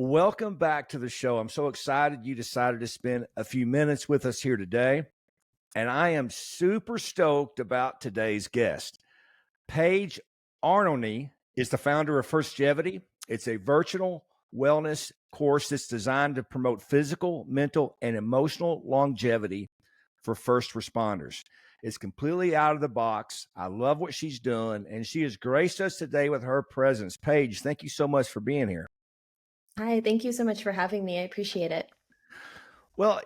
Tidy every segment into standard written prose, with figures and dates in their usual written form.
Welcome back to the show. I'm so excited you decided to spend a few minutes with us here today. And I am super stoked about today's guest. Paige Arnone is the founder of Firstgevity. It's a virtual wellness course that's designed to promote physical, mental, and emotional longevity for first responders. It's completely out of the box. I love what she's doing, and she has graced us today with her presence. Paige, thank you so much for being here. Hi, thank you so much for having me. I appreciate it. Well,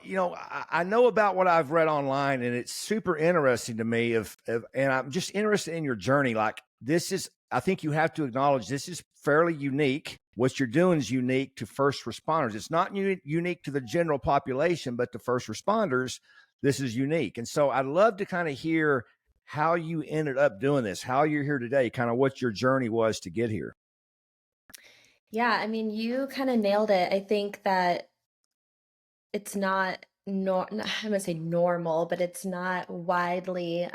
I know about what I've read online, and it's super interesting to me. And I'm just interested in your journey. Like this is, I think you have to acknowledge this is fairly unique. What you're doing is unique to first responders. It's not unique to the general population, but to first responders, this is unique. And so I'd love to kind of hear how you ended up doing this, how you're here today, kind of what your journey was to get here. Yeah, I mean, you kind of nailed it. I think that it's not I'm gonna say normal, but it's not widely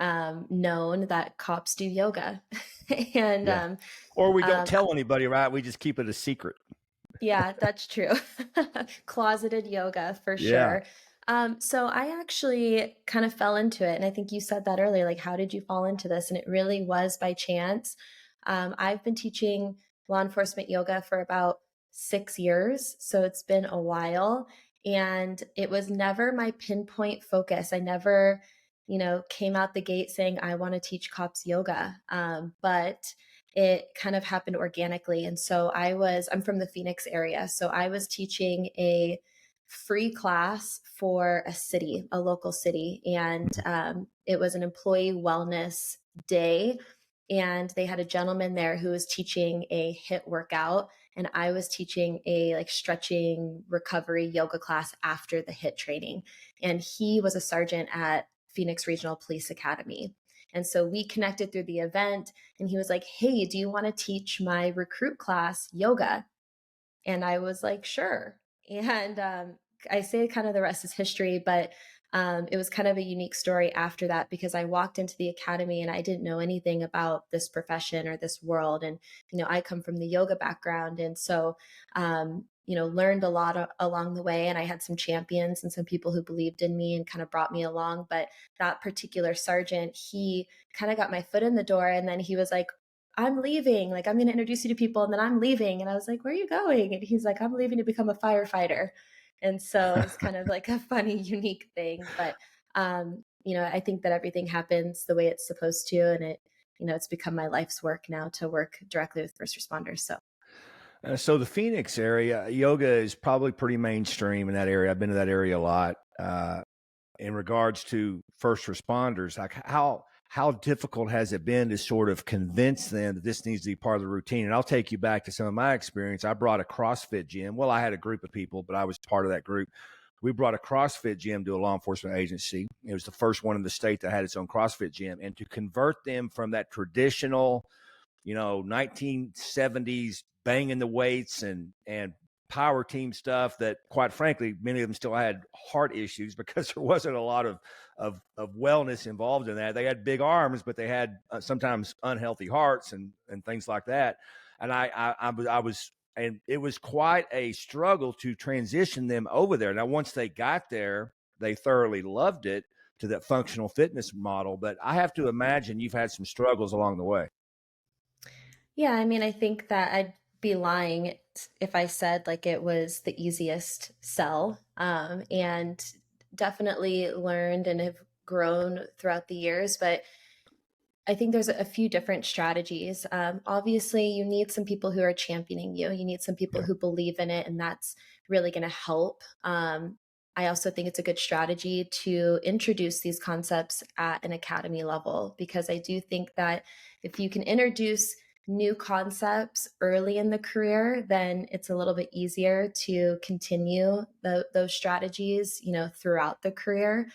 known that cops do yoga. and Yeah. Or we don't um, tell anybody, right? We just keep it a secret. Yeah, that's true. Closeted yoga for Yeah. sure. So I actually kind of fell into it. And I think you said that earlier, like, how did you fall into this? And it really was by chance. I've been teaching law enforcement yoga for about 6 years. So it's been a while. And it was never my pinpoint focus. I never, came out the gate saying, I want to teach cops yoga. But it kind of happened organically. And so I'm from the Phoenix area. So I was teaching a free class for a city, a local city. And it was an employee wellness day. And they had a gentleman there who was teaching a HIIT workout. And I was teaching a like stretching recovery yoga class after the HIIT training. And he was a sergeant at Phoenix Regional Police Academy. And so we connected through the event, and he was like, hey, do you want to teach my recruit class yoga? And I was like, sure. And I say kind of the rest is history, but it was kind of a unique story after that because I walked into the academy and I didn't know anything about this profession or this world. And, I come from the yoga background. And so, learned a lot along the way. And I had some champions and some people who believed in me and kind of brought me along. But that particular sergeant, he kind of got my foot in the door. And then he was like, I'm leaving. Like, I'm going to introduce you to people and then I'm leaving. And I was like, where are you going? And he's like, I'm leaving to become a firefighter. And so it's kind of like a funny, unique thing. But, I think that everything happens the way it's supposed to. And it's become my life's work now to work directly with first responders. So, So the Phoenix area, yoga is probably pretty mainstream in that area. I've been to that area a lot. In regards to first responders, like how difficult has it been to sort of convince them that this needs to be part of the routine? And I'll take you back to some of my experience. I brought a CrossFit gym. Well, I had a group of people, but I was part of that group. We brought a CrossFit gym to a law enforcement agency. It was the first one in the state that had its own CrossFit gym. And to convert them from that traditional 1970s banging the weights and power team stuff that, quite frankly, many of them still had heart issues because there wasn't a lot of wellness involved in that. They had big arms, but they had sometimes unhealthy hearts and things like that. And I was, and it was quite a struggle to transition them over there. Now, once they got there, they thoroughly loved it, to that functional fitness model. But I have to imagine you've had some struggles along the way. yeah, I mean, I think that I'd be lying if I said like it was the easiest sell. And definitely learned and have grown throughout the years. But I think there's a few different strategies. Obviously, you need some people who are championing you. You need some people Yeah. who believe in it, and that's really going to help. I also think it's a good strategy to introduce these concepts at an academy level because I do think that if you can introduce new concepts early in the career, then it's a little bit easier to continue those strategies, throughout the career.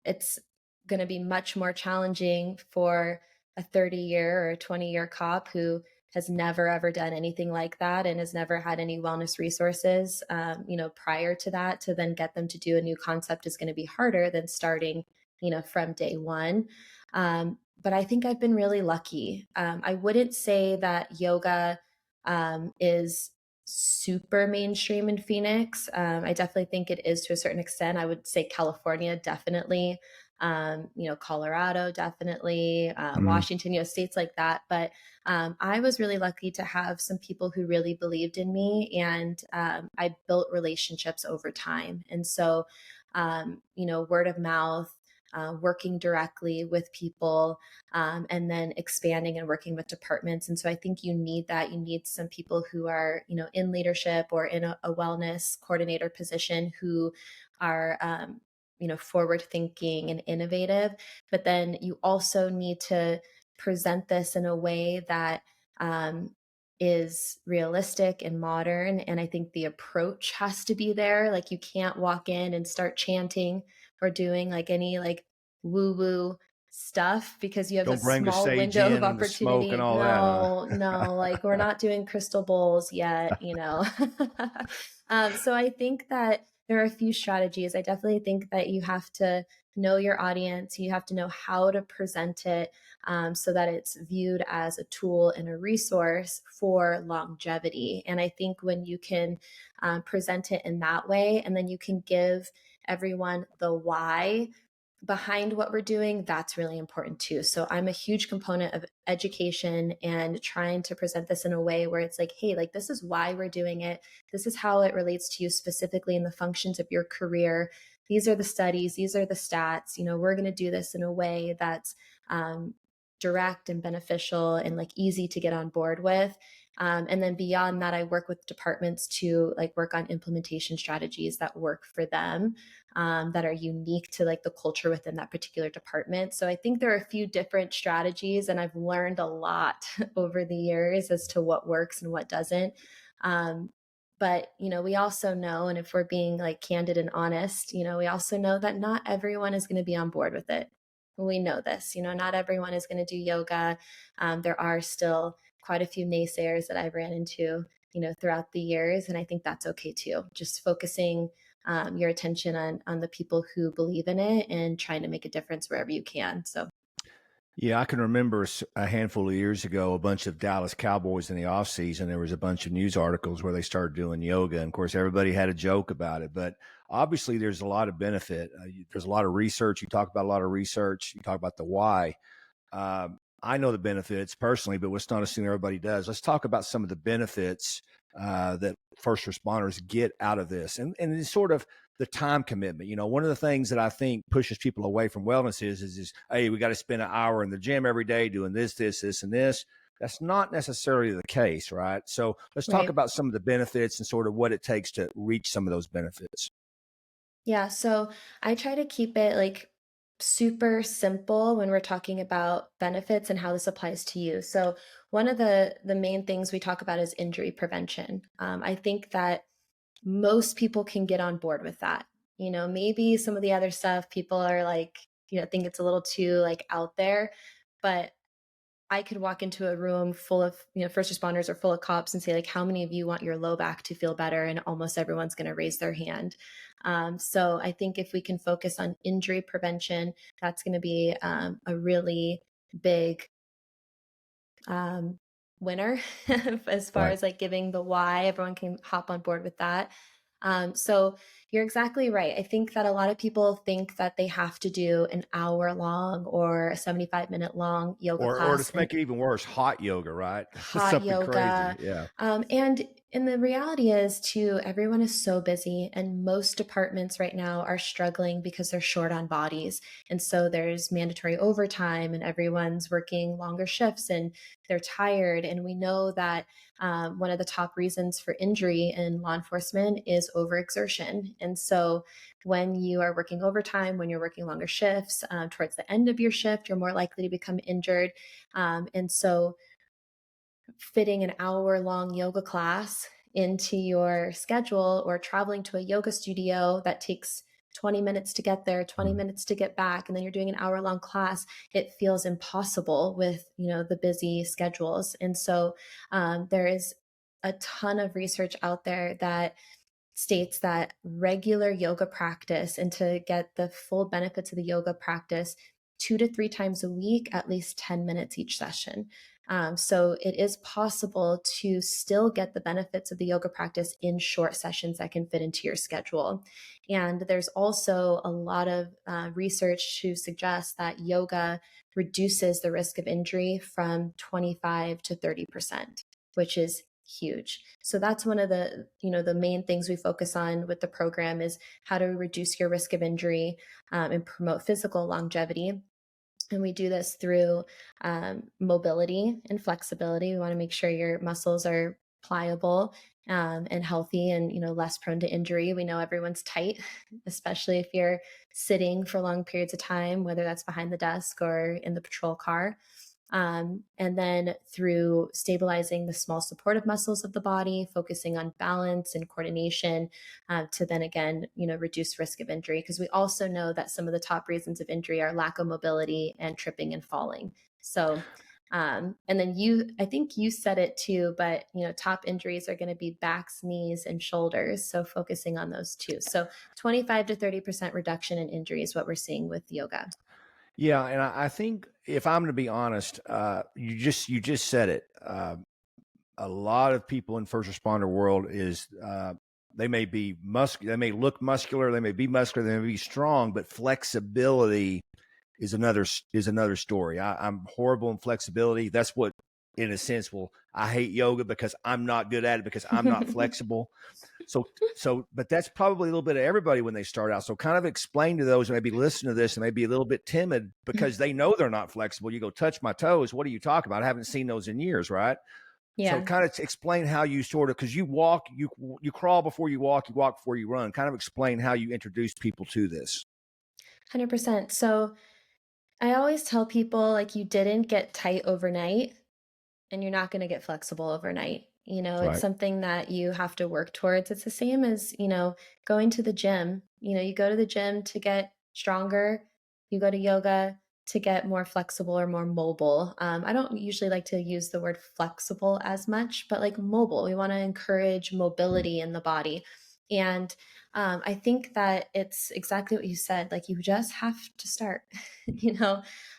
It's going to be much more challenging for a 30-year or a 20-year cop who has never ever done anything like that and has never had any wellness resources prior to that, to then get them to do a new concept is going to be harder than starting from day one. But I think I've been really lucky. I wouldn't say that yoga is super mainstream in Phoenix. I definitely think it is to a certain extent. I would say California, definitely. Colorado, definitely. Mhm. Washington, states like that. But I was really lucky to have some people who really believed in me, and I built relationships over time. And so, word of mouth, working directly with people, and then expanding and working with departments. And so I think you need that. You need some people who are, in leadership or in a wellness coordinator position who are, forward thinking and innovative. But then you also need to present this in a way that is realistic and modern. And I think the approach has to be there. Like, you can't walk in and start chanting or doing like any like woo woo stuff because you have a Don't bring the small sage window of in and the smoke and opportunity. all that, huh? No, no, like we're not doing crystal bowls yet, so I think that there are a few strategies. I definitely think that you have to know your audience. You have to know how to present it, so that it's viewed as a tool and a resource for longevity. And I think when you can present it in that way, and then you can give everyone the why behind what we're doing, that's really important too. So I'm a huge component of education and trying to present this in a way where it's like, hey, like, this is why we're doing it. This is how it relates to you specifically in the functions of your career. These are the studies, these are the stats. We're going to do this in a way that's direct and beneficial and like easy to get on board with. And then beyond that, I work with departments to like work on implementation strategies that work for them, that are unique to like the culture within that particular department. So I think there are a few different strategies, and I've learned a lot over the years as to what works and what doesn't. But we also know, and if we're being like candid and honest, we also know that not everyone is going to be on board with it. We know this, not everyone is going to do yoga. There are still quite a few naysayers that I've ran into, throughout the years. And I think that's okay too. Just focusing your attention on the people who believe in it and trying to make a difference wherever you can. So Yeah, I can remember a handful of years ago, a bunch of Dallas Cowboys in the off season. There was a bunch of news articles where they started doing yoga, and of course, everybody had a joke about it. But obviously, there's a lot of benefit. There's a lot of research. You talk about a lot of research. You talk about the why. I know the benefits personally, but let's not assume everybody does. Let's talk about some of the benefits that first responders get out of this, and it's sort of the time commitment. One of the things that I think pushes people away from wellness is hey, we got to spend an hour in the gym every day doing this, and this. That's not necessarily the case, right? So let's talk right. about some of the benefits and sort of what it takes to reach some of those benefits. Yeah, so I try to keep it like super simple when we're talking about benefits and how this applies to you. So one of the main things we talk about is injury prevention. I think that most people can get on board with that. Maybe some of the other stuff people are like, think it's a little too like out there, but I could walk into a room full of, first responders or full of cops and say, like, how many of you want your low back to feel better? And almost everyone's going to raise their hand. So I think if we can focus on injury prevention, that's going to be a really big um, winner as far Right. as like giving the why. Everyone can hop on board with that. So you're exactly right. I think that a lot of people think that they have to do an hour long or a 75-minute long yoga Or class, to and make it even worse, hot yoga, right? hot Something crazy. yoga. Yeah. And the reality is too, everyone is so busy, and most departments right now are struggling because they're short on bodies. And so there's mandatory overtime, and everyone's working longer shifts, and they're tired. And we know that one of the top reasons for injury in law enforcement is overexertion. And so when you are working overtime, when you're working longer shifts, towards the end of your shift, you're more likely to become injured. And so fitting an hour long yoga class into your schedule, or traveling to a yoga studio that takes 20 minutes to get there, 20 Mhm. minutes to get back, and then you're doing an hour long class, it feels impossible with, the busy schedules. And so there is a ton of research out there that states that regular yoga practice, and to get the full benefits of the yoga practice, 2 to 3 times a week, at least 10 minutes each session. So it is possible to still get the benefits of the yoga practice in short sessions that can fit into your schedule. And there's also a lot of research to suggest that yoga reduces the risk of injury from 25 to 30%, which is huge. So that's one of the, the main things we focus on with the program is how to reduce your risk of injury and promote physical longevity. And we do this through mobility and flexibility. We want to make sure your muscles are pliable and healthy and less prone to injury. We know everyone's tight, especially if you're sitting for long periods of time, whether that's behind the desk or in the patrol car. And then through stabilizing the small supportive muscles of the body, focusing on balance and coordination to then again, reduce risk of injury. Because we also know that some of the top reasons of injury are lack of mobility and tripping and falling. So, and then I think you said it too, but top injuries are going to be backs, knees, and shoulders. So focusing on those two. So 25 to 30% reduction in injury is what we're seeing with yoga. Yeah, and I think if I'm going to be honest, you just said it. A lot of people in first responder world is they may be they may look muscular, they may be muscular, they may be strong, but flexibility is another story. I'm horrible in flexibility. That's what, in a sense, I hate yoga because I'm not good at it because I'm not flexible. But that's probably a little bit of everybody when they start out. So kind of explain to those who maybe listen to this and maybe a little bit timid because they know they're not flexible. You go, touch my toes. What are you talking about? I haven't seen those in years, right? So Yeah. kind of explain how you sort of, because you walk, you crawl before you walk before you run. Kind of explain how you introduce people to this. 100%. So I always tell people like you didn't get tight overnight and you're not going to get flexible overnight. It's Right. something that you have to work towards. It's the same as, going to the gym. You go to the gym to get stronger, you go to yoga to get more flexible or more mobile. I don't usually like to use the word flexible as much, but like mobile. We want to encourage mobility in the body. And I think that it's exactly what you said. Like you just have to start,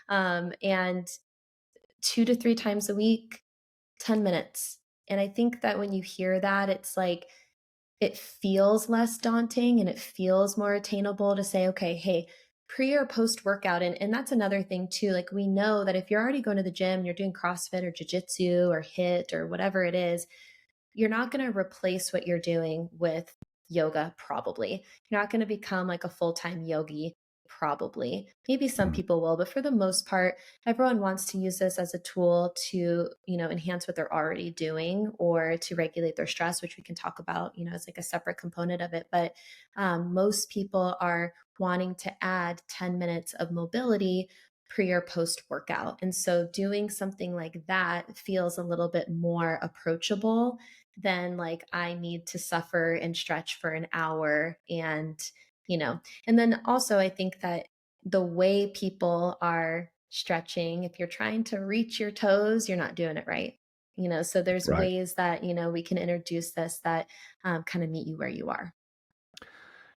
and 2 to 3 times a week, 10 minutes. And I think that when you hear that, it's like it feels less daunting and it feels more attainable to say, okay, hey, pre or post workout. And that's another thing too. Like we know that if you're already going to the gym, you're doing CrossFit or jujitsu or HIIT or whatever it is, you're not going to replace what you're doing with yoga, probably. You're not going to become like a full time yogi, probably. Maybe some Mhm. people will, but for the most part, everyone wants to use this as a tool to, enhance what they're already doing or to regulate their stress, which we can talk about, as like a separate component of it. But most people are wanting to add 10 minutes of mobility pre or post workout. And so doing something like that feels a little bit more approachable than like I need to suffer and stretch for an hour and then also I think that the way people are stretching, if you're trying to reach your toes, you're not doing it right. So there's Right. ways that, we can introduce this that kind of meet you where you are.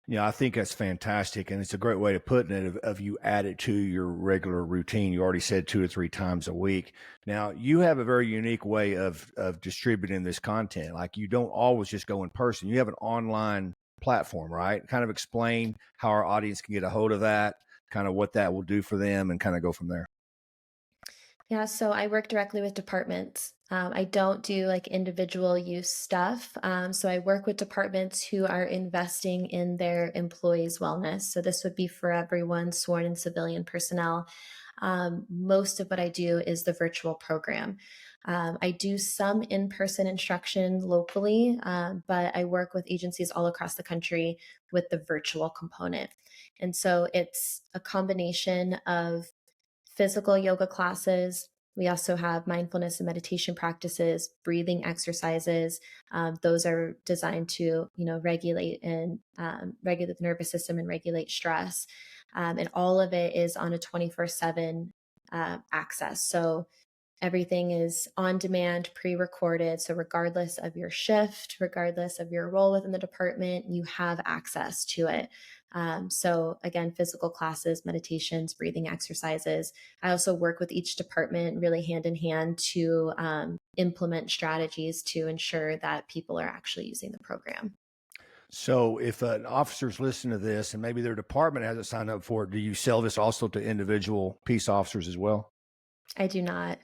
Yeah, I think that's fantastic. And it's a great way to put it of you add it to your regular routine. You already said 2 to 3 times a week. Now, you have a very unique way of distributing this content. Like you don't always just go in person. You have an online platform, right? Kind of explain how our audience can get a hold of that, kind of what that will do for them and kind of go from there. Yeah, so I work directly with departments. I don't do like individual use stuff. So I work with departments who are investing in their employees' wellness. So this would be for everyone, sworn and civilian personnel. Most of what I do is the virtual program. I do some in person instruction locally, but I work with agencies all across the country with the virtual component. And so it's a combination of physical yoga classes. We also have mindfulness and meditation practices, breathing exercises. Those are designed to, regulate and regulate the nervous system and regulate stress. And all of it is on a 24/7 access. So Everything is on demand, pre recorded. So, regardless of your shift, regardless of your role within the department, you have access to it. So, again, physical classes, meditations, breathing exercises. I also work with each department really hand in hand to implement strategies to ensure that people are actually using the program. So if an officer's listening to this and maybe their department hasn't signed up for it, do you sell this also to individual peace officers as well? I do not.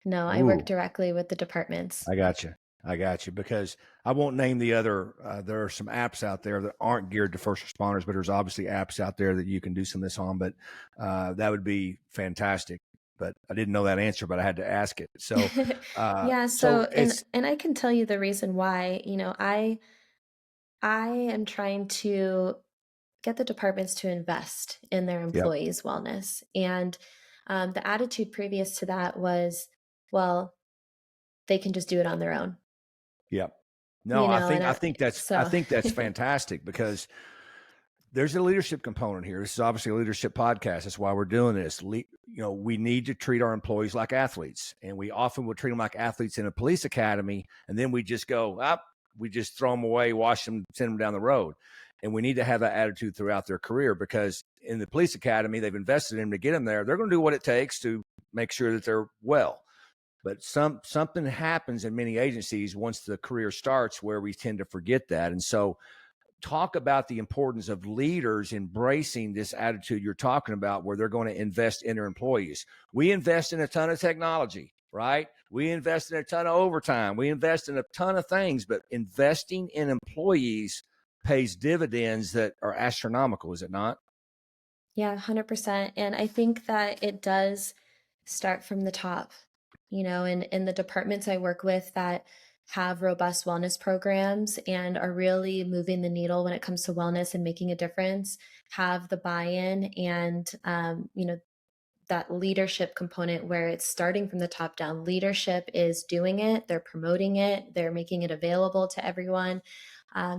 No, I work Ooh, directly with the departments. I got you. I got you because I won't name the other. There are some apps out there that aren't geared to first responders, but there's obviously apps out there that you can do some of this on. But that would be fantastic. But I didn't know that answer, but I had to ask it. So, Yeah, so so it's and I can tell you the reason why, I am trying to get the departments to invest in their yep, employees' wellness. And the attitude previous to that was, well, they can just do it on their own, yep. No, I think and I think that's I so think that's fantastic because there's a leadership component here. This is obviously a leadership podcast. That's why we're doing this. We need to treat our employees like athletes, and we often will treat them like athletes in a police academy, and then we just go up, we just throw them away, wash them, send them down the road. And we need to have that attitude throughout their career because in the police academy, they've invested in them to get them there. They're going to do what it takes to make sure that they're well. But something happens in many agencies once the career starts where we tend to forget that. And so talk about the importance of leaders embracing this attitude you're talking about where they're going to invest in their employees. We invest in a ton of technology, right? We invest in a ton of overtime. We invest in a ton of things, but investing in employees pays dividends that are astronomical, is it not? yeah, 100%. And I think that it does start from the top, and in the departments I work with that have robust wellness programs and are really moving the needle when it comes to wellness and making a difference, have the buy in and, that leadership component where it's starting from the top down. Leadership is doing it, they're promoting it, they're making it available to everyone.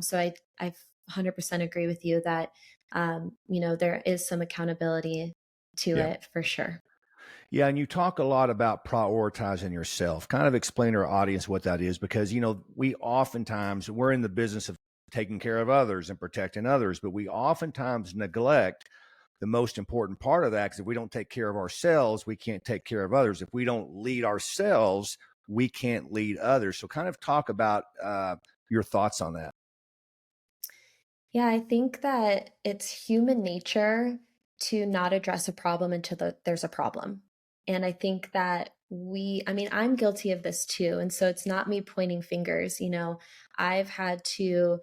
So I 100% agree with you that there is some accountability to Yeah. it for sure. Yeah, and you talk a lot about prioritizing yourself. Kind of explain to our audience what that is because we oftentimes we're in the business of taking care of others and protecting others, but we oftentimes neglect the most important part of that because if we don't take care of ourselves, we can't take care of others. If we don't lead ourselves, we can't lead others. So kind of talk about your thoughts on that. Yeah, I think that it's human nature to not address a problem until there's a problem. And I think that I'm guilty of this too. And so it's not me pointing fingers. I've had to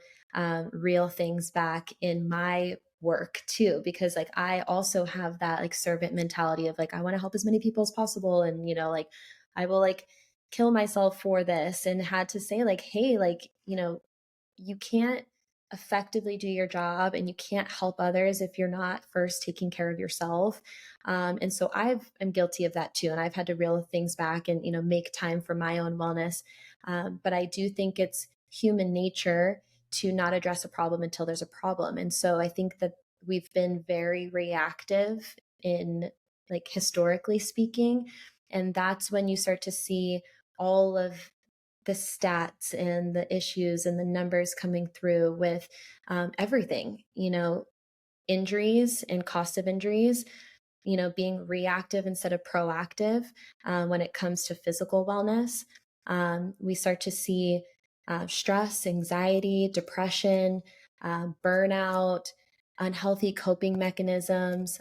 reel things back in my work too, because like I also have that like servant mentality of like, I want to help as many people as possible. And, like I will like kill myself for this and had to say, like, hey, like, you can't effectively do your job and you can't help others if you're not first taking care of yourself. And so I'm guilty of that too. And I've had to reel things back and, make time for my own wellness. But I do think it's human nature to not address a problem until there's a problem. And so I think that we've been very reactive in like historically speaking. And that's when you start to see all of the stats and the issues and the numbers coming through with everything, injuries and cost of injuries, being reactive instead of proactive when it comes to physical wellness. We start to see stress, anxiety, depression, burnout, unhealthy coping mechanisms,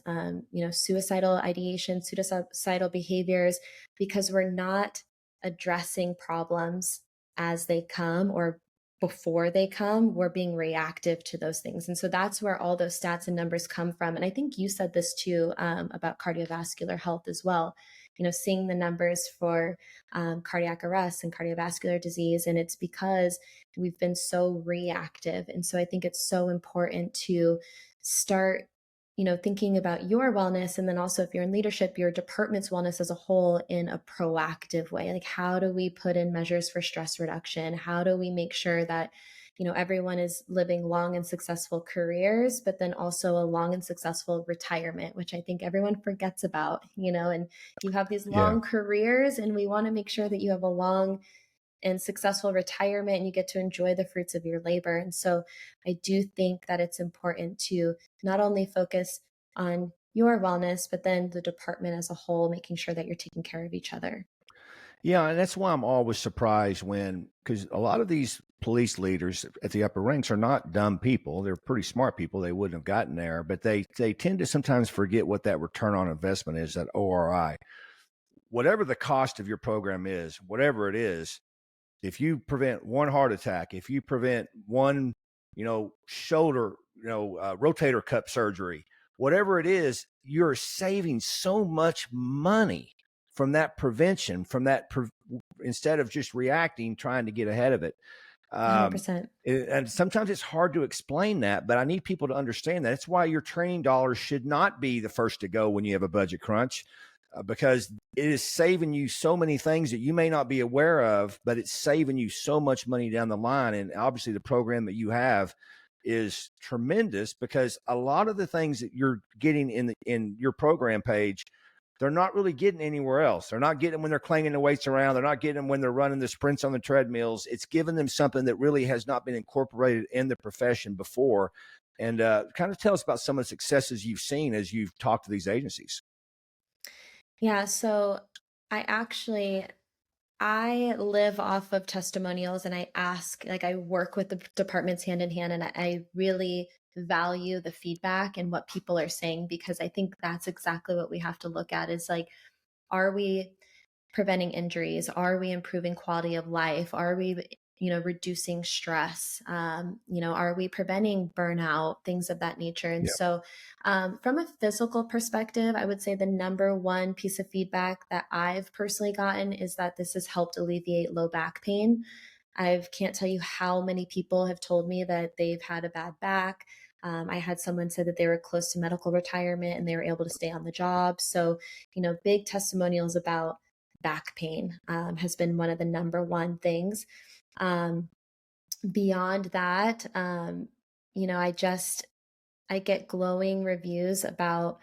suicidal ideation, suicidal behaviors, because we're not addressing problems as they come or before they come, we're being reactive to those things. And so that's where all those stats and numbers come from. And I think you said this too about cardiovascular health as well. Seeing the numbers for cardiac arrest and cardiovascular disease. And it's because we've been so reactive. And so I think it's so important to start thinking about your wellness. And then also if you're in leadership, your department's wellness as a whole in a proactive way. Like how do we put in measures for stress reduction? How do we make sure that, everyone is living long and successful careers, but then also a long and successful retirement, which I think everyone forgets about, and you have these Yeah. long careers, and we want to make sure that you have a long and successful retirement and you get to enjoy the fruits of your labor. And so I do think that it's important to not only focus on your wellness, but then the department as a whole, making sure that you're taking care of each other. Yeah, and that's why I'm always surprised because a lot of these police leaders at the upper ranks are not dumb people. They're pretty smart people. They wouldn't have gotten there, but they tend to sometimes forget what that return on investment is, that ORI. Whatever the cost of your program is, whatever it is, if you prevent one heart attack, if you prevent one, shoulder, rotator cuff surgery, whatever it is, you're saving so much money from that prevention, instead of just reacting, trying to get ahead of it. Um, 100%. and sometimes it's hard to explain that, but I need people to understand that. It's why your training dollars should not be the first to go when you have a budget crunch, because it is saving you so many things that you may not be aware of, but it's saving you so much money down the line. And obviously the program that you have is tremendous, because a lot of the things that you're getting in your program, Paige, they're not really getting anywhere else. They're not getting them when they're clanging the weights around. They're not getting them when they're running the sprints on the treadmills. It's giving them something that really has not been incorporated in the profession before. And kind of tell us about some of the successes you've seen as you've talked to these agencies. Yeah, so I live off of testimonials, and I work with the departments hand in hand, and I really value the feedback and what people are saying, because I think that's exactly what we have to look at is like, are we preventing injuries? Are we improving quality of life? Are we, reducing stress? Are we preventing burnout? Things of that nature. And Yeah. so, from a physical perspective, I would say the number one piece of feedback that I've personally gotten is that this has helped alleviate low back pain. I can't tell you how many people have told me that they've had a bad back. I had someone say that they were close to medical retirement and they were able to stay on the job. So, big testimonials about back pain has been one of the number one things. Um, Beyond that, I get glowing reviews about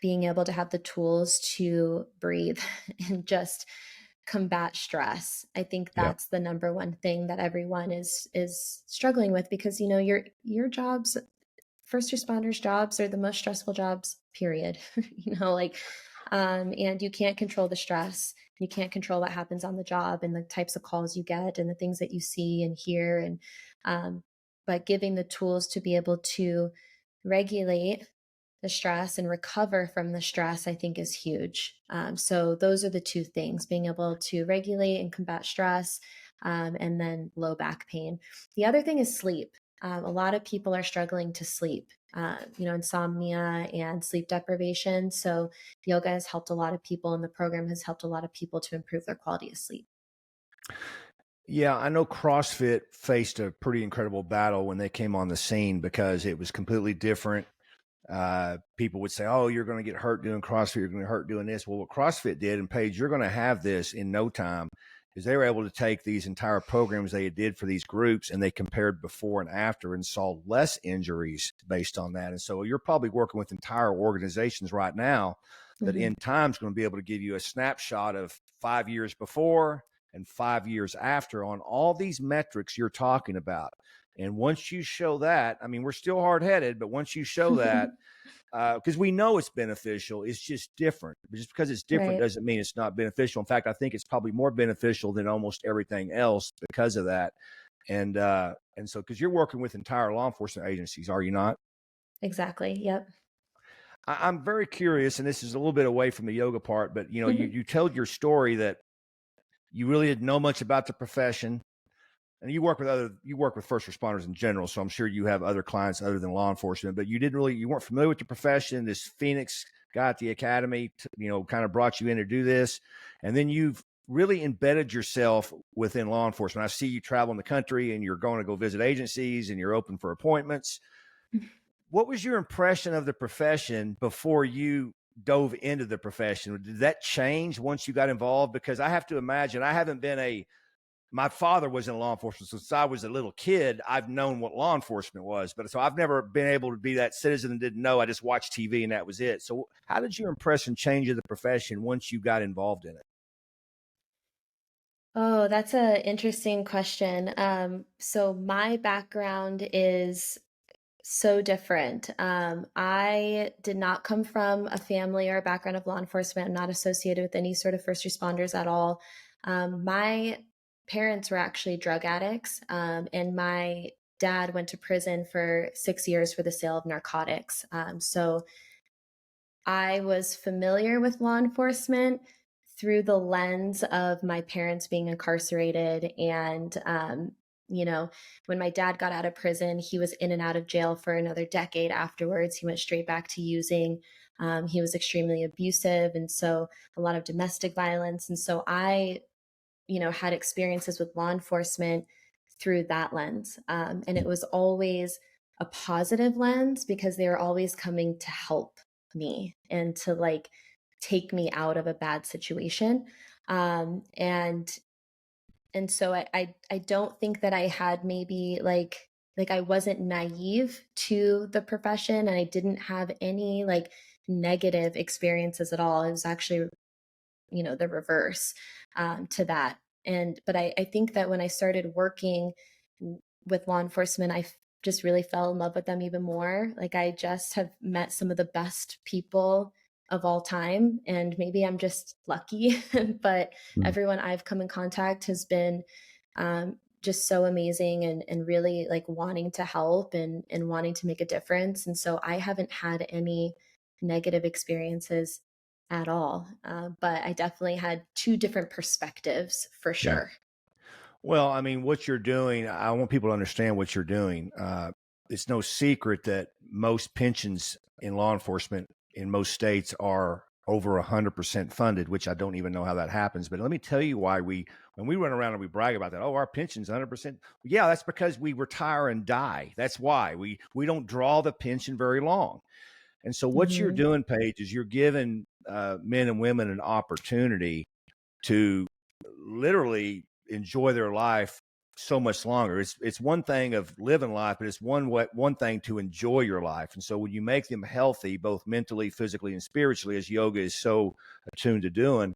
being able to have the tools to breathe and just combat stress. I think Yeah. that's the number one thing that everyone is struggling with, because your jobs, first responders jobs, are the most stressful jobs, period. And you can't control the stress. You can't control what happens on the job and the types of calls you get and the things that you see and hear. And but giving the tools to be able to regulate the stress and recover from the stress, I think, is huge. So those are the two things: being able to regulate and combat stress, and then low back pain. The other thing is sleep. A lot of people are struggling to sleep, insomnia and sleep deprivation. So yoga has helped a lot of people, and the program has helped a lot of people to improve their quality of sleep. Yeah, I know CrossFit faced a pretty incredible battle when they came on the scene because it was completely different. People would say, "Oh, you're going to get hurt doing CrossFit. You're going to hurt doing this." Well, what CrossFit did, and Paige, you're going to have this in no time, is they were able to take these entire programs they did for these groups and they compared before and after and saw less injuries based on that. And so you're probably working with entire organizations right now that Mhm. in time is going to be able to give you a snapshot of 5 years before and 5 years after on all these metrics you're talking about. And once you show that, I mean, we're still hard headed, but once you show that, because we know it's beneficial, it's just different. But just because it's different Right. doesn't mean it's not beneficial. In fact, I think it's probably more beneficial than almost everything else because of that. And so, because you're working with entire law enforcement agencies, are you not? Exactly. Yep. I'm very curious, and this is a little bit away from the yoga part, but you told your story that you really didn't know much about the profession, and you work with first responders in general, so I'm sure you have other clients other than law enforcement, but you weren't familiar with the profession. This Phoenix guy at the academy kind of brought you in to do this, and then you've really embedded yourself within law enforcement. I see you traveling the country and you're going to go visit agencies and you're open for appointments. What was your impression of the profession before you dove into the profession? Did that change once you got involved? Because I have to imagine, I haven't been a my father was in law enforcement. So since I was a little kid, I've known what law enforcement was. But so I've never been able to be that citizen and didn't know. I just watched TV and that was it. So how did your impression change of the profession once you got involved in it? Oh, that's a interesting question. So my background is so different. I did not come from a family or a background of law enforcement. I'm not associated with any sort of first responders at all. My parents were actually drug addicts, and my dad went to prison for 6 years for the sale of narcotics. So I was familiar with law enforcement through the lens of my parents being incarcerated. And, when my dad got out of prison, he was in and out of jail for another decade afterwards. He went straight back to using. He was extremely abusive. And so a lot of domestic violence. And so I had experiences with law enforcement through that lens. And it was always a positive lens because they were always coming to help me and to like take me out of a bad situation. Um, and and so I don't think that I had maybe like I wasn't naive to the profession and I didn't have any like negative experiences at all. It was actually the reverse to that. But I think that when I started working with law enforcement, just really fell in love with them even more. Like I just have met some of the best people of all time, and maybe I'm just lucky, but Mm. everyone I've come in contact has been just so amazing and really like wanting to help and wanting to make a difference. And so I haven't had any negative experiences at all. But I definitely had two different perspectives for Yeah. sure. Well, I mean, what you're doing, I want people to understand what you're doing. It's no secret that most pensions in law enforcement in most states are over 100% funded, which I don't even know how that happens. But let me tell you why when we run around and we brag about that, oh, our pension's 100%. Yeah, that's because we retire and die. That's why we don't draw the pension very long. And so what you're Hmm. doing, Paige, is you're giving men and women an opportunity to literally enjoy their life so much longer. It's one thing of living life, but it's one thing to enjoy your life. And so when you make them healthy, both mentally, physically, and spiritually, as yoga is so attuned to doing,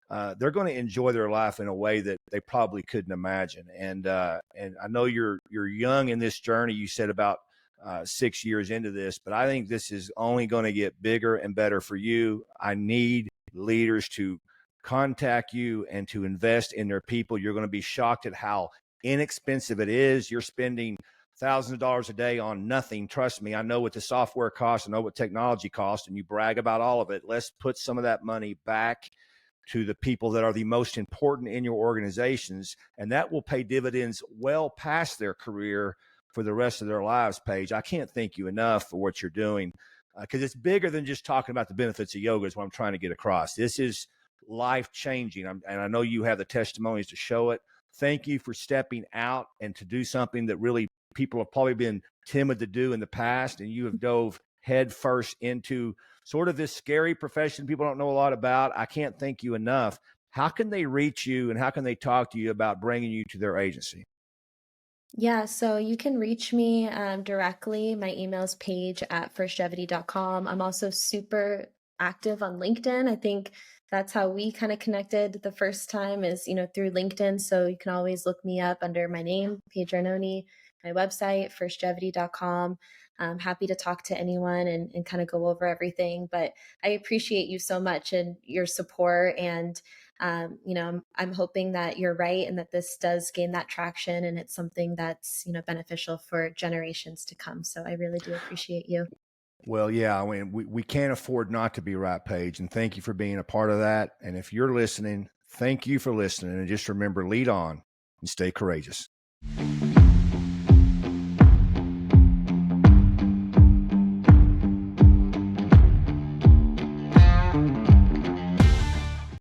they're going to enjoy their life in a way that they probably couldn't imagine. And I know you're young in this journey. You said about 6 years into this, but I think this is only going to get bigger and better for you. I need leaders to contact you and to invest in their people. You're going to be shocked at how inexpensive it is. You're spending thousands of dollars a day on nothing. Trust me, I know what the software costs, I know what technology costs, and you brag about all of it. Let's put some of that money back to the people that are the most important in your organizations, and that will pay dividends well past their career for the rest of their lives. Paige, I can't thank you enough for what you're doing, because it's bigger than just talking about the benefits of yoga is what I'm trying to get across. This is life changing, and I know you have the testimonies to show it. Thank you for stepping out and to do something that really people have probably been timid to do in the past, and you have dove head first into sort of this scary profession people don't know a lot about. I can't thank you enough. How can they reach you and how can they talk to you about bringing you to their agency? Yeah, so you can reach me directly. My email is paige@firstgevity.com. I'm also super active on LinkedIn. I think that's how we kind of connected the first time is, through LinkedIn. So you can always look me up under my name, Paige Arnone, my website, firstgevity.com. I'm happy to talk to anyone and kind of go over everything. But I appreciate you so much and your support and I'm hoping that you're right and that this does gain that traction and it's something that's, beneficial for generations to come. So I really do appreciate you. Well, yeah, I mean, we can't afford not to be right, Paige. And thank you for being a part of that. And if you're listening, thank you for listening. And just remember, lead on and stay courageous.